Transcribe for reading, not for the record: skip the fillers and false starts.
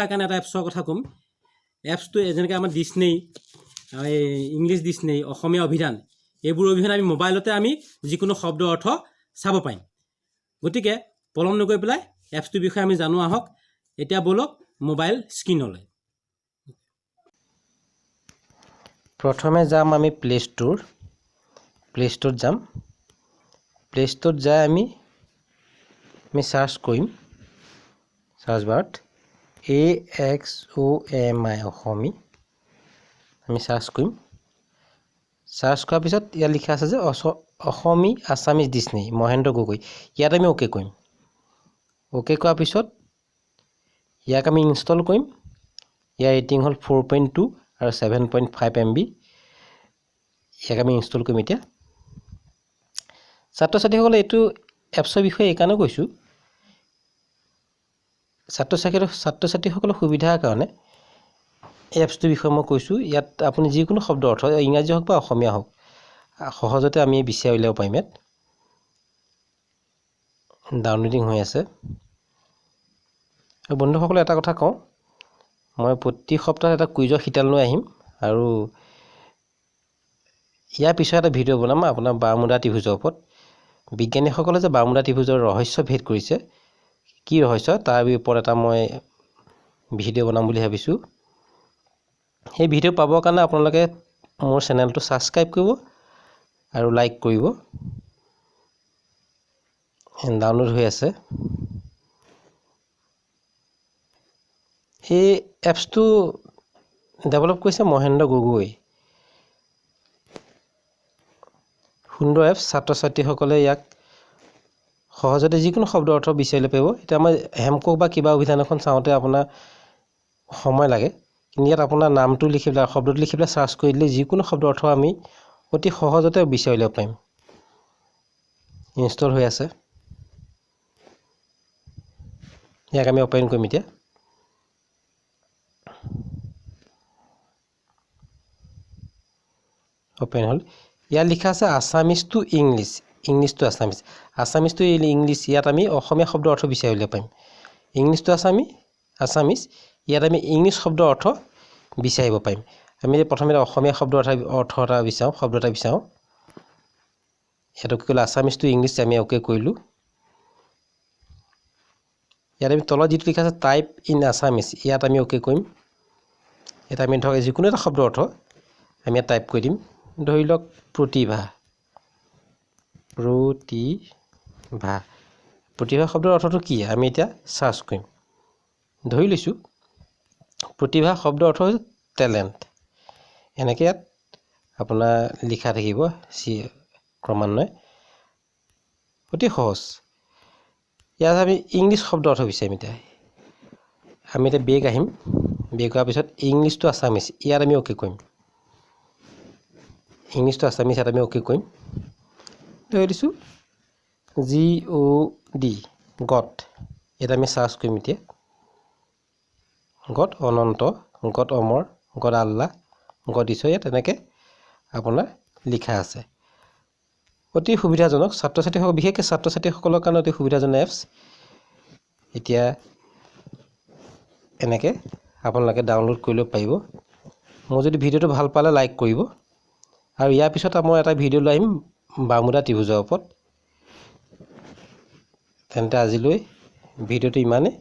কাৰণে এটা এপছৰ কথা ক'ম এপছটো যেনেকৈ আমাৰ ডিছনেই ইংলিছ ডিছনেই অসমীয়া অভিধান এইবোৰ অভিধান আমি মোবাইলতে আমি যিকোনো শব্দ অৰ্থ চাব পাৰিম গতিকে পলম নকৰি পেলাই এপছটোৰ বিষয়ে আমি জানো আহক এতিয়া বলক মোবাইল স্ক্ৰীনলৈ প্ৰথমে যাম আমি প্লে ষ্ট'ৰত যাম প্লে ষ্ট'ৰত যাই আমি সাৰ্চ কৰিম সাৰ্চ বাৰত AXOMI অসমী আমি সাৰ্চ কৰিম সাৰ্চ কৰাৰ পিছত ইয়াত লিখা আছে যে অসমী আছামিজ ডিছনী মহেন্দ্ৰ গগৈ ইয়াত আমি ওকে কৰিম ওকে কৰাৰ পিছত ইয়াক আমি ইনষ্টল কৰিম ইয়াৰ ৰেটিং হ'ল 4.2 আৰু 7.5 MB ইয়াক আমি ইনষ্টল কৰিম এতিয়া ছাত্ৰ ছাত্ৰীসকলে এইটো এপছৰ বিষয়ে এইকাৰণে কৈছোঁ ছাত্ৰ ছাত্ৰীসকলৰ সুবিধাৰ কাৰণে এই এপছটোৰ বিষয়ে মই কৈছোঁ ইয়াত আপুনি যিকোনো শব্দ অৰ্থ ইংৰাজী হওক বা অসমীয়া হওক সহজতে আমি বিচাৰি উলিয়াব পাৰিম ইয়াত ডাউনলোডিং হৈ আছে আৰু বন্ধুসকলে এটা কথা কওঁ মই প্ৰতি সপ্তাহত এটা কুইজৰ শিতান লৈ আহিম আৰু ইয়াৰ পিছত এটা ভিডিঅ' বনাম আপোনাৰ বাৰ্মুডা ত্ৰিভুজৰ ওপৰত বিজ্ঞানীসকলে যে বাৰ্মুডা ত্ৰিভুজৰ ৰহস্য ভেদ কৰিছে কি ৰহস্য তাৰ ওপৰত এটা মই ভিডিঅ' বনাম বুলি ভাবিছোঁ সেই ভিডিঅ' পাবৰ কাৰণে আপোনালোকে মোৰ চেনেলটো ছাবস্ক্ৰাইব কৰিব আৰু লাইক কৰিব ডাউনলোড হৈ আছে এই এপছটো ডেভেলপ কৰিছে মহেন্দ্ৰ গগৈ সুন্দৰ এপছ ছাত্ৰ ছাত্ৰীসকলে ইয়াক সহজতে যিকোনো শব্দ অৰ্থ বিচাৰিলে পাৰিব এতিয়া মই হেমকক বা কিবা অভিধান এখন চাওঁতে আপোনাৰ সময় লাগে কিন্তু ইয়াত আপোনাৰ নামটো লিখি পেলাই শব্দটো লিখি পেলাই সাৰ্চ কৰি দিলে যিকোনো শব্দ অৰ্থ আমি অতি সহজতে বিচাৰি উলিয়াব পাৰিম ইনষ্টল হৈ আছে ইয়াক আমি অপেন কৰিম এতিয়া অপেন হ'ল ইয়াত লিখা আছে Assamese to English to Assamese to English ইয়াত আমি অসমীয়া শব্দ অৰ্থ বিচাৰি উলিয়াব পাৰিম ইংলিছ টু আছামিজ ইয়াত আমি ইংলিছ শব্দ অৰ্থ বিচাৰিব পাৰিম আমি প্ৰথমে অসমীয়া শব্দ অৰ্থ এটা বিচাৰোঁ ইয়াত কি কৰিলোঁ আছামিজ টু ইংলিছ আমি অ'কে কৰিলোঁ ইয়াত আমি তলত যিটো লিখা আছে টাইপ ইন আছামিজ ইয়াত আমি অ'কে কৰিম ইয়াত আমি ধৰক যিকোনো এটা শব্দ অৰ্থ আমি ইয়াত টাইপ কৰি দিম ধৰি লওক প্ৰতিভা শব্দৰ অৰ্থটো কি আমি এতিয়া সাৰ্চ কৰিম ধৰি লৈছোঁ প্ৰতিভা শব্দৰ অৰ্থ হৈছে টেলেণ্ট এনেকৈ ইয়াত আপোনাৰ লিখা থাকিব ক্ৰমান্বয়ে অতি সহজ ইয়াত আমি ইংলিছ শব্দ অৰ্থ বিচাৰিম এতিয়া আমি এতিয়া বেক আহিম বেক হোৱাৰ পিছত ইংলিছ টু আছামিজ ইয়াত আমি অ'কে কৰিম ইংলিছ টু আছামিজ ইয়াত আমি অ'কে কৰিম ধৰি দিছোঁ GOD গড ইয়াত আমি সাৰ্চ কৰিম এতিয়া গড অনন্ত গড অমৰ গড আল্লাহ গড ঈশ্বৰ ইয়াত এনেকৈ আপোনাৰ লিখা আছে অতি সুবিধাজনক ছাত্ৰ ছাত্ৰীসকল বিশেষকৈ ছাত্ৰ ছাত্ৰীসকলৰ কাৰণে অতি সুবিধাজনক এপছ এতিয়া এনেকৈ আপোনালোকে ডাউনলোড কৰি ল'ব পাৰিব মোৰ যদি ভিডিঅ'টো ভাল পালে লাইক কৰিব আৰু ইয়াৰ পিছত মই এটা ভিডিঅ' লৈ আহিম বাৰ্মুডা ত্ৰিভুজৰ ওপৰত তেন্তে আজিলৈ ভিডিঅ'টো ইমানেই